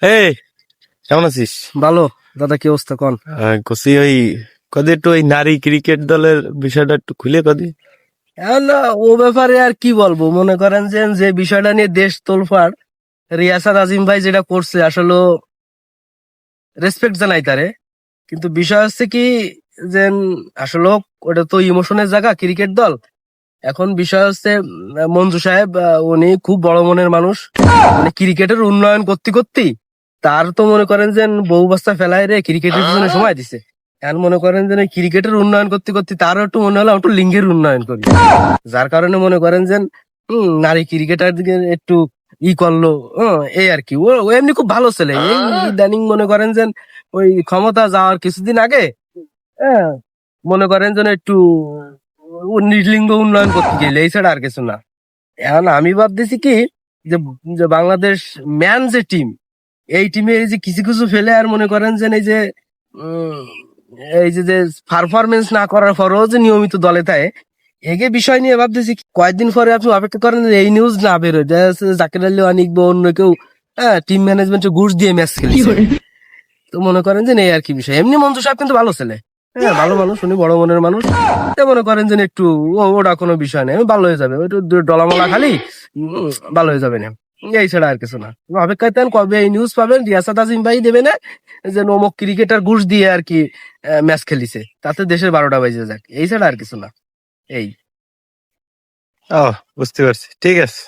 এই কেমন আছিস? ভালো দাদা, কি অবস্থা কোন? কসি ওই কদি একটু ওই নারী ক্রিকেট দলের বিষয়টা একটু খুলে কদি। এখন ও ব্যাপারে আর কি বলবো, মনে করেন যে যে বিষয়টা নিয়ে দেশ তোলফাড়, রিয়াসাত আজিম ভাই যেটা করছে আসলে রেসপেক্ট জানাই তারে। কিন্তু বিষয় হচ্ছে কি, যে আসলে ওটা তো ইমোশনের জায়গা ক্রিকেট দল। এখন বিষয় হচ্ছে মঞ্জু সাহেব উনি খুব বড় মনের মানুষ, মানে ক্রিকেটের উন্নয়ন করতে করতেই তার তো মনে করেন যে বহু বস্তা ফেলায় রে ক্রিকেটের পিছনে সময় দিছে। এখন মনে করেন যে ক্রিকেটের উন্নয়ন করতে করতে তারও একটু মনে হলো একটু লিঙ্গের উন্নয়ন করি, যার কারণে মনে করেন যে নারী ক্রিকেটার দিকে একটু করলো। এই আর কি, ও এমনি খুব ভালো ছেলে। এই ইদানিং মনে করেন যে ওই ক্ষমতা যাওয়ার কিছুদিন আগে হ্যাঁ, মনে করেন যেন একটু লিঙ্গ উন্নয়ন করতে গেলে এই ছাড়া আর কিছু না। এখন আমি ভাবতেছি কি, যে যে বাংলাদেশ ম্যান যে টিম, এই টিমে এই যে কিছু কিছু ফেলে আর মনে করেন যে এই যে উম, এই যে যে পারফরমেন্স না করার পরেও যে নিয়মিত দলে থাকে, এগে বিষয় নিয়ে ভাবতেছি কয়েকদিন পরে আপনি অপেক্ষা করেন যে এই নিউজ না বেরোয় যে জাকির আলী অনিক বা অন্য কেউ টিম ম্যানেজমেন্টে ঘুষ দিয়ে ম্যাচ খেলেছে। তো মনে করেন যে এই আর কি বিষয়। এমনি মঞ্জু সাহেব কিন্তু ভালো ছেলে, ভালো মানুষ, উনি বড় মনের মানুষ। তো মনে করেন যে একটু ওটা কোনো বিষয় নেই, ভালো হয়ে যাবে। ওইটু ডলামলা খালি ভালো হয়ে যাবে না, এই ছাড়া আর কিছু না। অপেক্ষায় তেন কবে এই নিউজ পাবেন রিয়াসাত আজিম ভাই দেবে না যে অমুক ক্রিকেটার ঘুষ দিয়ে আর কি ম্যাচ খেলিছে, তাতে দেশের 12টা বাজে যাক, এই ছাড়া আর কিছু না। এই ও, বুঝতে পারছি, ঠিক আছে।